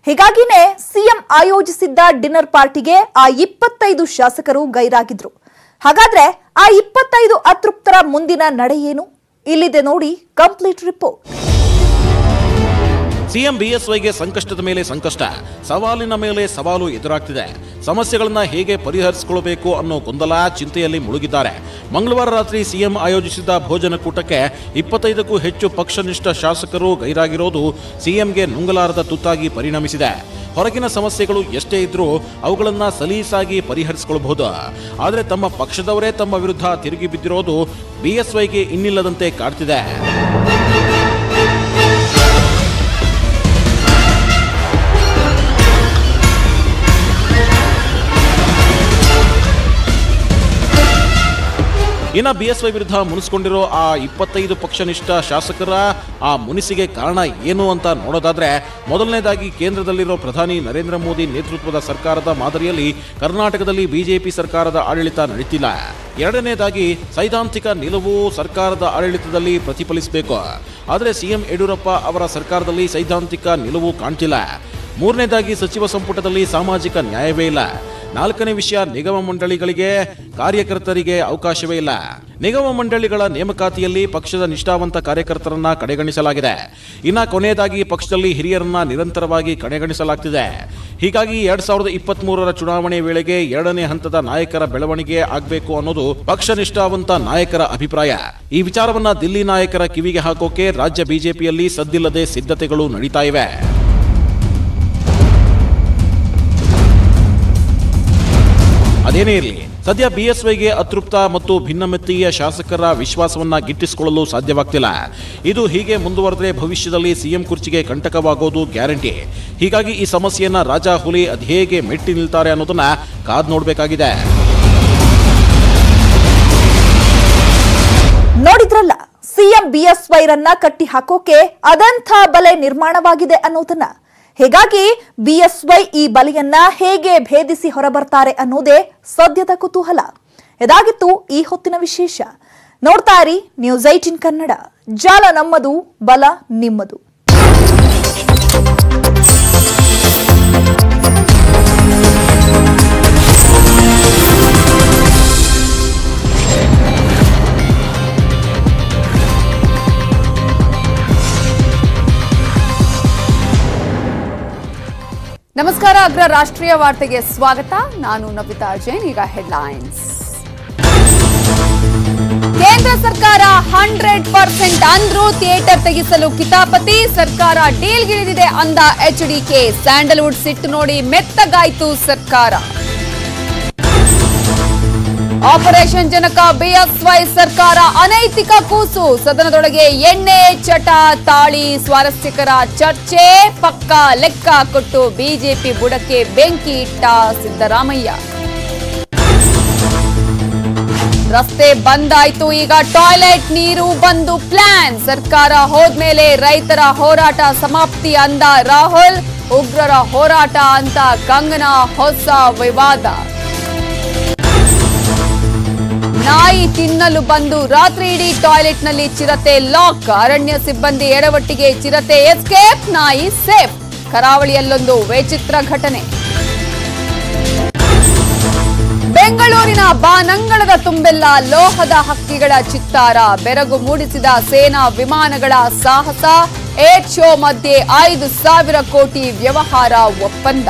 ಹೀಗಾಗಿನೇ CM ಆಯೋಜಿಸಿದ್ದ dinner ಪಾರ್ಟಿಗೆ ಆ 25 ಶಾಸಕರು ಗೈರಾಗಿದ್ರು. ಹಾಗಾದ್ರೆ ಆ 25 ಅತೃಪ್ತರ ಮುಂದಿನ ನಡೆ ಏನು? ಇಲ್ಲಿದೆ ನೋಡಿ ಕಂಪ್ಲೀಟ್ ರಿಪೋರ್ಟ್. ಸಿಎಂ ಬಿಎಸ್ವೈಗೆ ಸಂಕಷ್ಟದ ಮೇಲೆ ಸಂಕಷ್ಟ, ಸವಾಲಿನ ಮೇಲೆ ಸವಾಲು ಎದುರಾಗ್ತಿದೆ. ಸಮಸ್ಯೆಗಳನ್ನ ಹೇಗೆ ಪರಿಹರಿಸಿಕೊಳ್ಳಬೇಕು ಅನ್ನೋ ಗೊಂದಲ, ಚಿಂತೆಯಲ್ಲಿ ಮುಳುಗಿದ್ದಾರೆ. ಮಂಗಳವಾರ ರಾತ್ರಿ ಸಿಎಂ ಆಯೋಜಿಸಿದ್ದ ಭೋಜನ ಕೂಟಕ್ಕೆ 25ಕ್ಕೂ ಹೆಚ್ಚು ಪಕ್ಷನಿಷ್ಠ ಶಾಸಕರು ಗೈರಾಗಿರೋದು ಸಿಎಂಗೆ ನುಂಗಲಾರದ ತುತ್ತಾಗಿ ಪರಿಣಮಿಸಿದೆ. ಹೊರಗಿನ ಸಮಸ್ಯೆಗಳು ಎಷ್ಟೇ ಇದ್ರೂ ಅವುಗಳನ್ನು ಸಲೀಸಾಗಿ ಪರಿಹರಿಸಿಕೊಳ್ಳಬಹುದು. ಆದರೆ ತಮ್ಮ ಪಕ್ಷದವರೇ ತಮ್ಮ ವಿರುದ್ಧ ತಿರುಗಿ ಬಿದ್ದಿರೋದು ಬಿಎಸ್ವೈಗೆ ಇನ್ನಿಲ್ಲದಂತೆ ಕಾಡ್ತಿದೆ. ಇನ್ನು ಬಿಎಸ್ವೈ ವಿರುದ್ಧ ಮುನಿಸಿಕೊಂಡಿರೋ ಆ 25 ಪಕ್ಷನಿಷ್ಠ ಶಾಸಕರ ಆ ಮುನಿಸಿಗೆ ಕಾರಣ ಏನು ಅಂತ ನೋಡೋದಾದ್ರೆ, ಮೊದಲನೇದಾಗಿ ಕೇಂದ್ರದಲ್ಲಿರೋ ಪ್ರಧಾನಿ ನರೇಂದ್ರ ಮೋದಿ ನೇತೃತ್ವದ ಸರ್ಕಾರದ ಮಾದರಿಯಲ್ಲಿ ಕರ್ನಾಟಕದಲ್ಲಿ ಬಿಜೆಪಿ ಸರ್ಕಾರದ ಆಡಳಿತ ನಡೀತಿಲ್ಲ. ಎರಡನೇದಾಗಿ ಸೈದ್ಧಾಂತಿಕ ನಿಲುವು ಸರ್ಕಾರದ ಆಡಳಿತದಲ್ಲಿ ಪ್ರತಿಫಲಿಸಬೇಕು. ಆದರೆ ಸಿಎಂ ಯಡಿಯೂರಪ್ಪ ಅವರ ಸರ್ಕಾರದಲ್ಲಿ ಸೈದ್ಧಾಂತಿಕ ನಿಲುವು ಕಾಣ್ತಿಲ್ಲ. ಮೂರನೇದಾಗಿ ಸಚಿವ ಸಂಪುಟದಲ್ಲಿ ಸಾಮಾಜಿಕ ನ್ಯಾಯವೇ ಇಲ್ಲ. ನಾಲ್ಕನೇ ವಿಷಯ, ನಿಗಮ ಮಂಡಳಿಗಳಿಗೆ ಕಾರ್ಯಕರ್ತರಿಗೆ ಅವಕಾಶವೇ ಇಲ್ಲ. ನಿಗಮ ಮಂಡಳಿಗಳ ನೇಮಕಾತಿಯಲ್ಲಿ ಪಕ್ಷದ ನಿಷ್ಠಾವಂತ ಕಾರ್ಯಕರ್ತರನ್ನ ಕಡೆಗಣಿಸಲಾಗಿದೆ. ಇನ್ನು ಕೊನೆಯದಾಗಿ ಪಕ್ಷದಲ್ಲಿ ಹಿರಿಯರನ್ನ ನಿರಂತರವಾಗಿ ಕಡೆಗಣಿಸಲಾಗ್ತಿದೆ. ಹೀಗಾಗಿ 2023ರ ಚುನಾವಣೆ ವೇಳೆಗೆ ಎರಡನೇ ಹಂತದ ನಾಯಕರ ಬೆಳವಣಿಗೆ ಆಗಬೇಕು ಅನ್ನೋದು ಪಕ್ಷ ನಿಷ್ಠಾವಂತ ನಾಯಕರ ಅಭಿಪ್ರಾಯ. ಈ ವಿಚಾರವನ್ನ ದಿಲ್ಲಿ ನಾಯಕರ ಕಿವಿಗೆ ಹಾಕೋಕೆ ರಾಜ್ಯ ಬಿಜೆಪಿಯಲ್ಲಿ ಸದ್ದಿಲ್ಲದೆ ಸಿದ್ಧತೆಗಳು ನಡೀತಾ ಇವೆ. ಅದೇನೇ ಇರಲಿ, ಸದ್ಯ ಬಿಎಸ್ವೈಗೆ ಅತೃಪ್ತ ಮತ್ತು ಭಿನ್ನಮತೀಯ ಶಾಸಕರ ವಿಶ್ವಾಸವನ್ನ ಗಿಟ್ಟಿಸಿಕೊಳ್ಳಲು ಸಾಧ್ಯವಾಗ್ತಿಲ್ಲ. ಇದು ಹೀಗೆ ಮುಂದುವರೆದರೆ ಭವಿಷ್ಯದಲ್ಲಿ ಸಿಎಂ ಕುರ್ಚಿಗೆ ಕಂಟಕವಾಗೋದು ಗ್ಯಾರಂಟಿ. ಹೀಗಾಗಿ ಈ ಸಮಸ್ಯೆಯನ್ನ ರಾಜಾ ಹುಲಿ ಅದೇಗೆ ಮೆಟ್ಟಿ ನಿಲ್ತಾರೆ ಅನ್ನೋದನ್ನ ಕಾದ್ ನೋಡಬೇಕಾಗಿದೆ. ನೋಡಿದ್ರಲ್ಲ, ಸಿಎಂ ಬಿಎಸ್ವೈರನ್ನ ಕಟ್ಟಿ ಹಾಕೋಕೆ ಅದಂಥ ಬಲೆ ನಿರ್ಮಾಣವಾಗಿದೆ ಅನ್ನೋದನ್ನ. ಹೀಗಾಗಿ ಬಿಎಸ್ವೈ ಈ ಬಲೆಯನ್ನ ಹೇಗೆ ಭೇದಿಸಿ ಹೊರಬರ್ತಾರೆ ಅನ್ನೋದೇ ಸದ್ಯದ ಕುತೂಹಲ. ಇದಾಗಿತ್ತು ಈ ಹೊತ್ತಿನ ವಿಶೇಷ. ನೋಡ್ತಾ ಇರಿ ನ್ಯೂಸ್ 18 ಕನ್ನಡ. ಜಾಲ ನಮ್ಮದು, ಬಲ ನಿಮ್ಮದು. ನಮಸ್ಕಾರ. ಅಗ್ರ ರಾಷ್ಟ್ರೀಯ ವಾರ್ತೆಗೆ ಸ್ವಾಗತ. ನಾನು ನವಿತಾ ಜೈನ್. ಈಗ ಹೆಡ್ಲೈನ್ಸ್. ಕೇಂದ್ರ ಸರ್ಕಾರ 100% ಅಂದ್ರು ಥಿಯೇಟರ್ ತೆಗೆಸಲು ಕಿತಾಪತಿ. ಸರ್ಕಾರ ಡೀಲ್ಗಿಳಿದಿದೆ ಅಂದ ಎಚ್ಡಿಕೆ. ಸ್ಯಾಂಡಲ್ವುಡ್ ಸಿಟ್ಟು ನೋಡಿ ಮೆತ್ತಗಾಯ್ತು ಸರ್ಕಾರ. ಆಪರೇಷನ್ ಜನಕ ಬಿಎಸ್ವೈ ಸರ್ಕಾರ ಅನೈತಿಕ ಕೂಸು. ಸದನದೊಳಗೆ ಎಣ್ಣೆ ಚಟ ತಾಳಿ ಸ್ವಾರಸ್ಯಕರ ಚರ್ಚೆ. ಪಕ್ಕ ಲೆಕ್ಕ ಕೊಟ್ಟು ಬಿಜೆಪಿ ಬುಡಕ್ಕೆ ಬೆಂಕಿ ಇಟ್ಟ ಸಿದ್ದರಾಮಯ್ಯ. ರಸ್ತೆ ಬಂದ್ ಆಯ್ತು, ಈಗ ಟಾಯ್ಲೆಟ್ ನೀರು ಬಂದು ಪ್ಲಾನ್. ಸರ್ಕಾರ ಹೋದ್ಮೇಲೆ ರೈತರ ಹೋರಾಟ ಸಮಾಪ್ತಿ ಅಂದ ರಾಹುಲ್. ಉಗ್ರರ ಹೋರಾಟ ಅಂತ ಕಂಗನಾ ಹೊಸ ವಿವಾದ. ನಾಯಿ ತಿನ್ನಲು ಬಂದು ರಾತ್ರಿ ಇಡೀ ಟಾಯ್ಲೆಟ್ನಲ್ಲಿ ಚಿರತೆ ಲಾಕ್. ಅರಣ್ಯ ಸಿಬ್ಬಂದಿ ಎಡವಟ್ಟಿಗೆ ಚಿರತೆ ಎಸ್ಕೇಪ್, ನಾಯಿ ಸೇಫ್. ಕರಾವಳಿಯಲ್ಲೊಂದು ವಿಚಿತ್ರ ಘಟನೆ. ಬೆಂಗಳೂರಿನ ಬಾನಂಗಳದ ತುಂಬೆಲ್ಲ ಲೋಹದ ಹಕ್ಕಿಗಳ ಚಿತ್ತಾರ. ಬೆರಗು ಮೂಡಿಸಿದ ಸೇನಾ ವಿಮಾನಗಳ ಸಾಹಸ. ಏರ್ ಶೋ ಮಧ್ಯೆ 5,000 ಕೋಟಿ ವ್ಯವಹಾರ ಒಪ್ಪಂದ.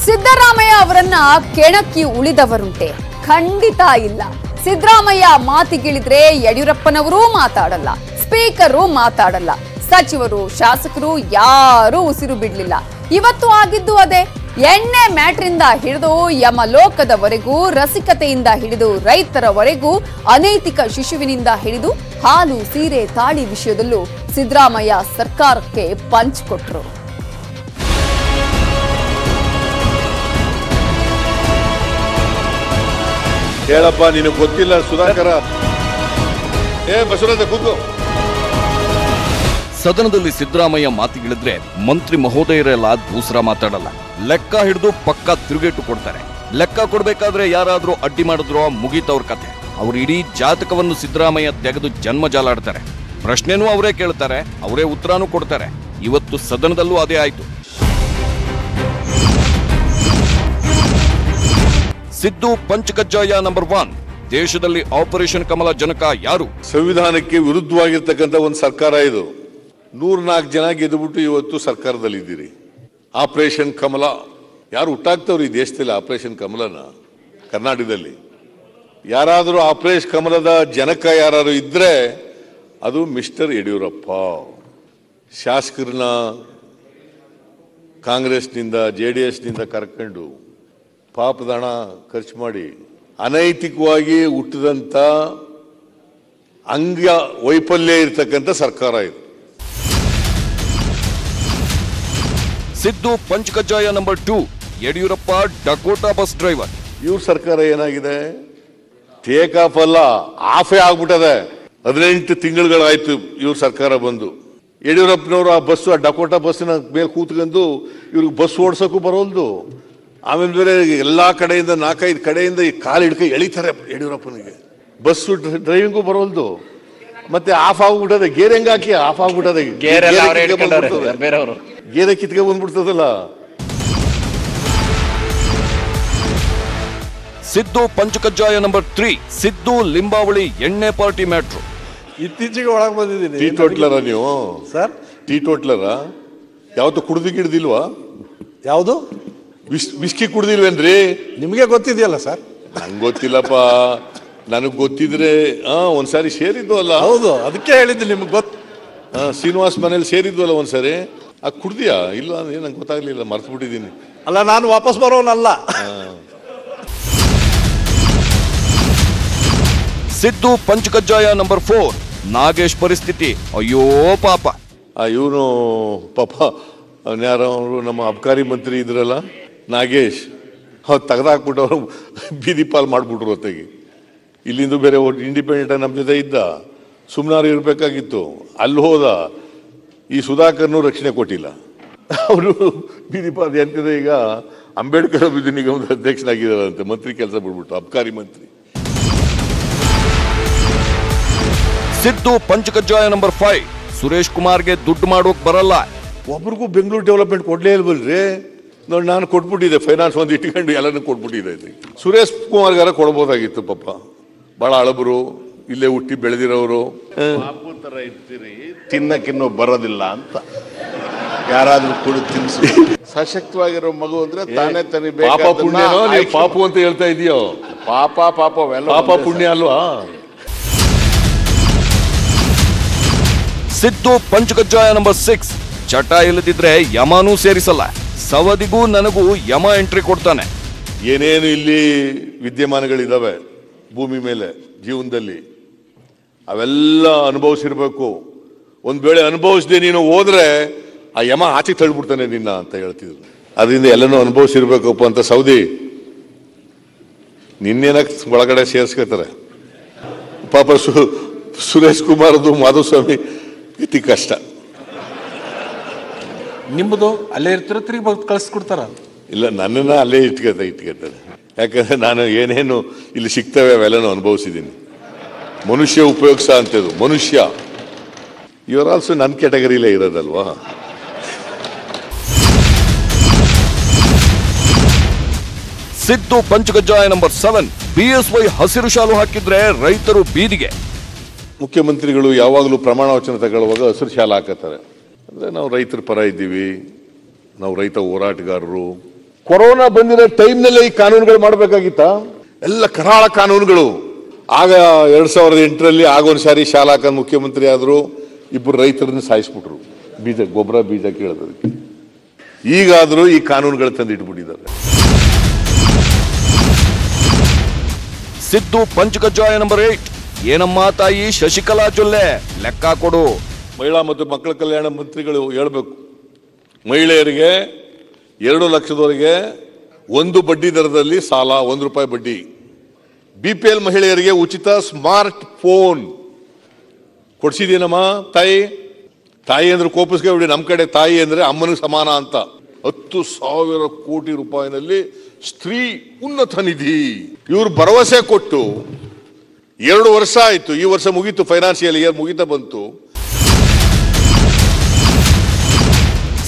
ಸಿದ್ದರಾಮಯ್ಯ ಅವರನ್ನ ಕೆಣಕಿ ಉಳಿದವರುಂಟೆ? ಖಂಡಿತ ಇಲ್ಲ. ಸಿದ್ದರಾಮಯ್ಯ ಮಾತಿಗಿಳಿದ್ರೆ ಯಡಿಯೂರಪ್ಪನವರೂ ಮಾತಾಡಲ್ಲ, ಸ್ಪೀಕರು ಮಾತಾಡಲ್ಲ, ಸಚಿವರು ಶಾಸಕರು ಯಾರೂ ಉಸಿರು ಬಿಡ್ಲಿಲ್ಲ. ಇವತ್ತು ಆಗಿದ್ದು ಅದೇ. ಎಣ್ಣೆ ಮ್ಯಾಟ್ರಿಂದ ಹಿಡಿದು ಯಮಲೋಕದವರೆಗೂ, ರಸಿಕತೆಯಿಂದ ಹಿಡಿದು ರೈತರವರೆಗೂ, ಅನೈತಿಕ ಶಿಶುವಿನಿಂದ ಹಿಡಿದು ಹಾಲು ಸೀರೆ ತಾಳಿ ವಿಷಯದಲ್ಲೂ ಸಿದ್ದರಾಮಯ್ಯ ಸರ್ಕಾರಕ್ಕೆ ಪಂಚ್ ಕೊಟ್ರು. ಹೇಳಪ್ಪ, ನಿನಗೆ ಗೊತ್ತಿಲ್ಲ ಸುಧಾಕರ. ಬಸವರಾಜ ಕೂಗು. ಸದನದಲ್ಲಿ ಸಿದ್ದರಾಮಯ್ಯ ಮಾತಿಗಿಳಿದ್ರೆ ಮಂತ್ರಿ ಮಹೋದಯರೆಲ್ಲ ದೂಸರ ಮಾತಾಡಲ್ಲ, ಲೆಕ್ಕ ಹಿಡಿದು ಪಕ್ಕ ತಿರುಗೇಟು ಕೊಡ್ತಾರೆ. ಲೆಕ್ಕ ಕೊಡ್ಬೇಕಾದ್ರೆ ಯಾರಾದ್ರೂ ಅಡ್ಡಿ ಮಾಡಿದ್ರೋ ಮುಗೀತವ್ರ ಕತೆ. ಅವ್ರ ಇಡೀ ಜಾತಕವನ್ನು ಸಿದ್ದರಾಮಯ್ಯ ತೆಗೆದು ಜನ್ಮ ಜಾಲಾಡ್ತಾರೆ. ಪ್ರಶ್ನೆನೂ ಅವರೇ ಕೇಳ್ತಾರೆ, ಅವರೇ ಉತ್ತರನೂ ಕೊಡ್ತಾರೆ. ಇವತ್ತು ಸದನದಲ್ಲೂ ಅದೇ ಆಯ್ತು. ಸಿದ್ದು ಪಂಚಕಜ್ಜಾಯ ನಂಬರ್ 1. ದೇಶದಲ್ಲಿ ಆಪರೇಷನ್ ಕಮಲ ಜನಕ ಯಾರು? ಸಂವಿಧಾನಕ್ಕೆ ವಿರುದ್ಧವಾಗಿರ್ತಕ್ಕಂಥ ಒಂದು ಸರ್ಕಾರ ಇದು. 104 ಜನ ಗೆದ್ದುಬಿಟ್ಟು ಇವತ್ತು ಸರ್ಕಾರದಲ್ಲಿ ಇದ್ದೀರಿ. ಆಪರೇಷನ್ ಕಮಲ ಯಾರು ಹುಟ್ಟಾಕ್ತವ್ರು ಈ ದೇಶದಲ್ಲಿ? ಆಪರೇಷನ್ ಕಮಲನ ಕರ್ನಾಟಕದಲ್ಲಿ ಯಾರಾದರೂ ಆಪರೇಷನ್ ಕಮಲದ ಜನಕ ಯಾರು ಇದ್ರೆ ಅದು ಮಿಸ್ಟರ್ ಯಡಿಯೂರಪ್ಪ. ಶಾಸಕರನ್ನ ಕಾಂಗ್ರೆಸ್ನಿಂದ JDSನಿಂದ ಕರ್ಕೊಂಡು ಪಾಪದ ಹಣ ಖರ್ಚು ಮಾಡಿ ಅನೈತಿಕವಾಗಿ ಹುಟ್ಟಿದಂಥ ಅಂಗ ವೈಫಲ್ಯ ಇರ್ತಕ್ಕಂಥ ಸರ್ಕಾರ ಇದು. ಸಿದ್ದು ಪಂಚಕಜ್ಜಾಯ number 2. Yediyurappa Dakota bus driver. ಇವ್ರ ಸರ್ಕಾರ ಏನಾಗಿದೆ? ಟೇಕ್ ಆಫ್ ಅಲ್ಲ, ಆಫೇ ಆಗ್ಬಿಟ್ಟದೆ. 18 ತಿಂಗಳುಗಳಾಯ್ತು ಇವ್ರ ಸರ್ಕಾರ ಬಂದು. ಯಡಿಯೂರಪ್ಪನವರು ಆ ಬಸ್ಸು, ಆ ಡಕೋಟಾ ಬಸ್ಸಿನ ಮೇಲೆ ಕೂತ್ಕೊಂಡು ಇವ್ರಿಗೆ ಬಸ್ ಓಡ್ಸೋಕ್ಕೂ ಬರೋಲ್ದು. ಆಮೇಲೆ ಬೇರೆ ಎಲ್ಲಾ ಕಡೆಯಿಂದ 4-5 ಕಡೆಯಿಂದ ಈ ಕಾಲು ಹಿಡ್ಕೊ ಎಳಿತಾರೆ ಯಡಿಯೂರಪ್ಪನಿಗೆ. Bus driving ಬರೋಲ್ದು. ಮತ್ತೆ ಆಫ್ ಆಗ್ಬಿಟ್ಟದೆ. ಗೇರ್ ಹೆಂಗ್ ಹಾಕಿ ಆಫ್ ಆಗ್ಬಿಟ್ಟದೆ. ಗೇರೆ ಕಿತ್ಕೆ ಬಂದ್ಬಿಡ್ತದಲ್ಲ. ಸಿದ್ದು ಪಂಚಕಜ್ಜಾಯ ನಂಬರ್ 3. ಸಿದ್ದು ಲಿಂಬಾವಳಿ ಎಣ್ಣೆ ಪಾರ್ಟಿ ಮ್ಯಾಟ್ರು. ಇತ್ತೀಚೆಗೆ ಒಳಗೆ ಬಂದಿದ್ದೀನಿ. ಟೀ ಟೋಟ್ಲರ ನೀವು? ಸರ್, ಟೀ ಟೋಟ್ಲರ ಯಾವತ್ತು ಕುಡ್ದಿಲ್ವಾ? ಯಾವುದು? ವಿಸ್ಕಿ ಕುಡ್ದಿಲ್ವೇನ್ರಿ? ನಿಮಗೆ ಗೊತ್ತಿದೆಯಲ್ಲ ಸರ್. ನಂಗೆ ಗೊತ್ತಿಲ್ಲಪ್ಪ. ನನಗೆ ಗೊತ್ತಿದ್ರೆ ಒಂದ್ಸಾರಿ ಸೇರಿದ್ದು ಅಲ್ಲ. ಹೌದು, ಅದಕ್ಕೆ ಹೇಳಿದ್ದು ನಿಮ್ಗೆ ಗೊತ್ತು. ಶ್ರೀನಿವಾಸ್ ಮನೇಲಿ ಸೇರಿದ್ದು ಅಲ್ಲ ಒಂದ್ಸಾರಿ. ಕುಡ್ದಿಯಾ? ಇಲ್ಲ ನಂಗೆ ಗೊತ್ತಾಗ್ಲಿಲ್ಲ, ಮರ್ತು ಬಿಟ್ಟಿದ್ದೀನಿ. ಅಲ್ಲ, ನಾನು ವಾಪಸ್ ಬರೋನಲ್ಲ. ಸಿದ್ದು ಪಂಚಕಜ್ಜಾಯ ನಂಬರ್ 4. ನಾಗೇಶ್ ಪರಿಸ್ಥಿತಿ ಅಯ್ಯೋ ಪಾಪ. ಇವನು ಪಾಪ ಯಾರು ನಮ್ಮ ಅಬಕಾರಿ ಮಂತ್ರಿ ಇದ್ರಲ್ಲ ನಾಗೇಶ್, ತೆಗೆದಾಕ್ಬಿಟ್ಟು ಅವರು ಬೀದಿ ಪಾಲ್ ಮಾಡ್ಬಿಟ್ರು. ಹೊತ್ತಿಗೆ ಇಲ್ಲಿಂದ ಬೇರೆ ಇಂಡಿಪೆಂಡೆಂಟ್ ನಮ್ಮ ಜೊತೆ ಇದ್ದ, ಸುಮ್ಮನಾರು ಇರಬೇಕಾಗಿತ್ತು. ಅಲ್ಲಿ ಹೋದ. ಈ ಸುಧಾಕರ್ನು ರಕ್ಷಣೆ ಕೊಟ್ಟಿಲ್ಲ. ಅವರು ಬೀದಿ ಪಾಲ್ ಎಂತಿದೆ. ಈಗ ಅಂಬೇಡ್ಕರ್ ಅಭಿವೃದ್ಧಿ ನಿಗಮದ ಅಧ್ಯಕ್ಷನಾಗಿದ್ದಾರಂತೆ, ಮಂತ್ರಿ ಕೆಲಸ ಬಿಡ್ಬಿಟ್ಟು, ಅಬಕಾರಿ ಮಂತ್ರಿ. ಸಿದ್ದು ಪಂಚಕಜ್ಜಾಯ ನಂಬರ್ 5. ಸುರೇಶ್ ಕುಮಾರ್ಗೆ ದುಡ್ಡು ಮಾಡೋಕ್ ಬರಲ್ಲ. ಒಬ್ರಿಗೂ ಬೆಂಗಳೂರು ಡೆವಲಪ್ಮೆಂಟ್ ಕೊಡ್ಲೇ ಇಲ್ವಲ್ರಿ? ನೋಡಿ, ನಾನು ಕೊಟ್ಬಿಟ್ಟಿದ್ದೆ, ಫೈನಾನ್ಸ್ ಒಂದು ಇಟ್ಕೊಂಡು ಎಲ್ಲನೂ ಕೊಟ್ಬಿಟ್ಟಿದ್ದೆ. ಸುರೇಶ್ ಕುಮಾರ್ಗಾರ ಕೊಡ್ಬೋದಾಗಿತ್ತು. ಪಾಪ ಬಹಳ ಹಳಬರು, ಇಲ್ಲೇ ಹುಟ್ಟಿ ಬೆಳೆದಿರೋರು. ಬಾಪು ತರ ಇರ್ತೀರಿ, ತಿನ್ನಕ್ಕಿನ್ನೂ ಬರೋದಿಲ್ಲ ಅಂತ ಯಾರಾದ್ರೂ ಕುಡಿ ತಿನ್ಸಿ. ಸಶಕ್ತವಾಗಿರೋ ಮಗು ಅಂದ್ರೆ ತಾನೇ ಪಾಪ ಪುಣ್ಯನೋ? ನೀವು ಪಾಪು ಅಂತ ಹೇಳ್ತಾ ಇದೀಯೋ? ಪಾಪ ಪುಣ್ಯ ಅಲ್ವಾ? ಸಿದ್ದು ಪಂಚಕಜ್ಜಾಯ ನಂಬರ್ 6. ಚಟ ಇಲ್ಲದಿದ್ರೆ ಯಮನೂ ಸೇರಿಸಲ್ಲ. ಸವದಿಗೂ ನನಗೂ ಯಮ ಎಂಟ್ರಿ ಕೊಡ್ತಾನೆ. ಏನೇನು ಇಲ್ಲಿ ವಿದ್ಯಮಾನಗಳಿದಾವೆ ಭೂಮಿ ಮೇಲೆ ಜೀವನದಲ್ಲಿ, ಅವೆಲ್ಲ ಅನುಭವಿಸಿರ್ಬೇಕು. ಒಂದ್ ವೇಳೆ ಅನುಭವಿಸದೆ ನೀನು ಹೋದ್ರೆ ಆ ಯಮ ಆಚೆ ತಳ್ಬಿಡ್ತಾನೆ ನಿನ್ನ ಅಂತ ಹೇಳ್ತಿದ್ರು. ಅದರಿಂದ ಎಲ್ಲನೂ ಅನುಭವಿಸಿರ್ಬೇಕಪ್ಪ ಅಂತ ಸೌದಿ ನಿನ್ನೇನ ಒಳಗಡೆ ಸೇರಿಸ್ಕೊತಾರೆ. ಪಾಪ ಸುರೇಶ್ ಕುಮಾರ್ದು ಮಾಧುಸ್ವಾಮಿ ಇತಿ ಕಷ್ಟ. ನಿಮ್ಮದು ಅಲ್ಲೇ ಇರ್ತೀರ, ತಿರುಗಿ ಕಳಿಸ್ಕೊಡ್ತಾರ? ಇಲ್ಲ, ನನ್ನನ್ನ ಅಲ್ಲೇ ಇಟ್ಕೊತಾರೆ. ಯಾಕಂದ್ರೆ ನಾನು ಏನೇನು ಇಲ್ಲಿ ಸಿಗ್ತವೆ ಅವೆಲ್ಲನೂ ಅನುಭವಿಸಿದ್ದೀನಿ. ಮನುಷ್ಯ ಉಪಯೋಗಿಸ ಅಂತದ್ದು. ಮನುಷ್ಯ ಇವರ್ ಆಲ್ಸೋ ನನ್ನ ಕ್ಯಾಟಗರಿಲೇ ಇರೋದಲ್ವಾ? ಸಿದ್ದು ಪಂಚಕಜ್ಜಾಯ ನಂಬರ್ 7. BSY ಹಸಿರು ಶಾಲು ಹಾಕಿದ್ರೆ ರೈತರು ಬೀದಿಗೆ. ಮುಖ್ಯಮಂತ್ರಿಗಳು ಯಾವಾಗಲೂ ಪ್ರಮಾಣ ವಚನ ತಗೊಳ್ಳುವಾಗ ಹಸಿರು ಶಾಲ ಹಾಕತ್ತಾರೆ. ಅಂದ್ರೆ ನಾವು ರೈತರ ಪರ ಇದ್ದೀವಿ, ನಾವು ರೈತ ಹೋರಾಟಗಾರರು. ಕೊರೋನಾ ಬಂದಿರೋ ಟೈಮ್ನಲ್ಲೇ ಈ ಕಾನೂನುಗಳು ಮಾಡಬೇಕಾಗಿತ್ತ? ಎಲ್ಲ ಕರಾಳ ಕಾನೂನುಗಳು. ಆಗ 2008ರಲ್ಲಿ ಆಗೊಂದ್ಸಾರಿ ಶಾಲಾ ಹಾಕಂದ್ ಮುಖ್ಯಮಂತ್ರಿ ಆದ್ರು, 2 ರೈತರನ್ನ ಸಾಯಿಸ್ಬಿಟ್ರು ಗೊಬ್ಬರ ಬೀಜ ಕೇಳೋದಕ್ಕೆ. ಈಗಾದ್ರೂ ಈ ಕಾನೂನುಗಳು ತಂದು ಇಟ್ಬಿಟ್ಟಿದ್ದಾರೆ. ಸಿದ್ದು ಪಂಚಕಜ್ಜಾಯ ನಂಬರ್ 8. ಏನಮ್ಮ ತಾಯಿ ಶಶಿಕಲಾ ಜೊಲ್ಲೆ, ಲೆಕ್ಕ ಕೊಡು. ಮಹಿಳಾ ಮತ್ತು ಮಕ್ಕಳ ಕಲ್ಯಾಣ ಮಂತ್ರಿಗಳು ಹೇಳ್ಬೇಕು, ಮಹಿಳೆಯರಿಗೆ 2 ಲಕ್ಷದವರೆಗೆ 1 ಬಡ್ಡಿ ದರದಲ್ಲಿ ಸಾಲ, 1 ರೂಪಾಯಿ ಬಡ್ಡಿ. BPL ಮಹಿಳೆಯರಿಗೆ ಉಚಿತ ಸ್ಮಾರ್ಟ್ ಫೋನ್ ಕೊಡ್ಸಿದೇನಮ್ಮ ತಾಯಿ. ತಾಯಿ ಅಂದ್ರೆ ಕೋಪಿಸ್ಕೊಂಡ್ಬಿಡಿ, ನಮ್ಮ ಕಡೆ ತಾಯಿ ಅಂದ್ರೆ ಅಮ್ಮನಿಗೆ ಸಮಾನ ಅಂತ. 10,000 ಕೋಟಿ ರೂಪಾಯಿನಲ್ಲಿ ಸ್ತ್ರೀ ಉನ್ನತ ನಿಧಿ ಇವರು ಭರವಸೆ ಕೊಟ್ಟು 2 ವರ್ಷ ಆಯ್ತು. ಈ ವರ್ಷ ಮುಗೀತು, ಫೈನಾನ್ಷಿಯಲ್ ಇಯರ್ ಮುಗಿತಾ ಬಂತು.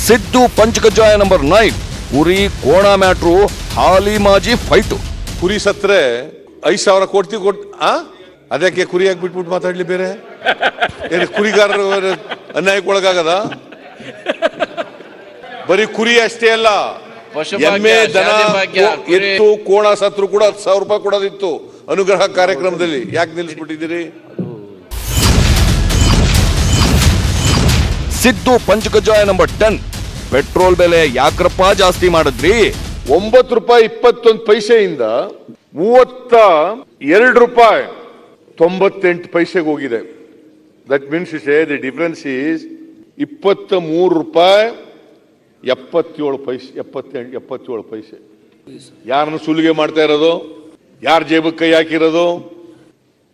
ಸಿದ್ದು ಪಂಚಕಜ್ಜಾಯ ನಂಬರ್ 9 ಕುರಿ ಕೋಣ ಮ್ಯಾಟ್ರು ಹಾಲಿ ಮಾಜಿ ಫೈಟು. ಕುರಿ ಸತ್ರೆ 5,000 ಕೊಡ್ತೀವಿ ಅದಕ್ಕೆ ಕುರಿಯಾಗಿ ಬಿಟ್ಬಿಟ್ಟು ಮಾತಾಡ್ಲಿ ಬೇರೆ ಏನು ಕುರಿಗಾರರು ಅನ್ಯಾಯಕ್ಕೆ ಒಳಗಾಗದ? ಬರೀ ಕುರಿ ಅಷ್ಟೇ ಅಲ್ಲ, ಎಮ್ಮೆ ದನ ಎತ್ತು ಕೋಣ ಸತ್ರು ಕೂಡ 10,000 ರೂಪಾಯಿ ಕೊಡೋದಿತ್ತು ಅನುಗ್ರಹ ಕಾರ್ಯಕ್ರಮದಲ್ಲಿ. ಯಾಕೆ ನಿಲ್ಲಿಸ್ಬಿಟ್ಟಿದ್ದೀರಿ? ಸಿದ್ದು ಪಂಚಕಜ್ಜಾಯ ನಂಬರ್ 10 ಪೆಟ್ರೋಲ್ ಬೆಲೆ ಯಾಕ್ರಪ್ಪ ಜಾಸ್ತಿ ಮಾಡಿದ್ರಿ? 9 ರೂಪಾಯಿ 21 ಪೈಸೆಯಿಂದ 32 ರೂಪಾಯಿ 98 ಪೈಸೆಗೆ ಹೋಗಿದೆ. That means the difference is 23 ರೂಪಾಯಿ 77 ಪೈಸೆ 77 ಪೈಸೆ. ಯಾರನ್ನು ಸುಲಿಗೆ ಮಾಡ್ತಾ ಇರೋದು? ಯಾರ ಜೇಬಕ್ಕೆ ಕೈ ಹಾಕಿರೋದು?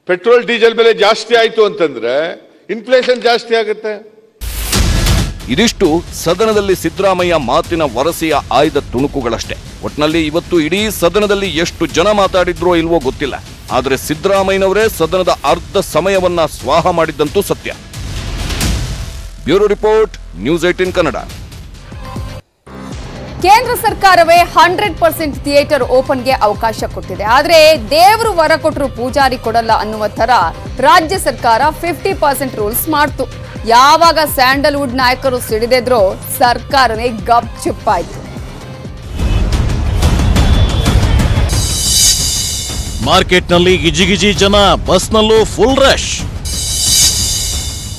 ಪೆಟ್ರೋಲ್ ಡೀಸೆಲ್ ಬೆಲೆ ಜಾಸ್ತಿ ಆಯ್ತು ಅಂತಂದ್ರೆ ಇನ್ಫ್ಲೇಷನ್ ಜಾಸ್ತಿ ಆಗುತ್ತೆ. ಇದಿಷ್ಟು ಸದನದಲ್ಲಿ ಸಿದ್ದರಾಮಯ್ಯ ಮಾತಿನ ವರಸೆಯ ಆಯ್ದ ತುಣುಕುಗಳಷ್ಟೇ. ಒಟ್ನಲ್ಲಿ ಇವತ್ತು ಇಡೀ ಸದನದಲ್ಲಿ ಎಷ್ಟು ಜನ ಮಾತಾಡಿದ್ರೋ ಇಲ್ವೋ ಗೊತ್ತಿಲ್ಲ, ಆದರೆ ಸಿದ್ದರಾಮಯ್ಯನವರೇ ಸದನದ ಅರ್ಧ ಸಮಯವನ್ನ ಸ್ವಾಹ ಮಾಡಿದ್ದಂತೂ ಸತ್ಯ. Bureau report, news 18 Kannada. ಕೇಂದ್ರ ಸರ್ಕಾರವೇ 100% ಥಿಯೇಟರ್ ಓಪನ್ಗೆ ಅವಕಾಶ ಕೊಟ್ಟಿದೆ. ಆದರೆ ದೇವರು ವರ ಕೊಟ್ಟರು ಪೂಜಾರಿ ಕೊಡಲ್ಲ ಅನ್ನುವ ತರ ರಾಜ್ಯ ಸರ್ಕಾರ 50% ರೂಲ್ಸ್ ಮಾಡ್ತು. ಯಾವಾಗ ಸ್ಯಾಂಡಲ್ವುಡ್ ನಾಯಕರು ಸಿಡಿದೆದ್ರೋ ಸರ್ಕಾರನೇ ಗಪ್ ಚುಪ್ಪಾಯ್ತು. ಮಾರ್ಕೆಟ್ನಲ್ಲಿ ಗಿಜಿಗಿಜಿ ಜನ, ಬಸ್ನಲ್ಲೂ ಫುಲ್ ರಶ್.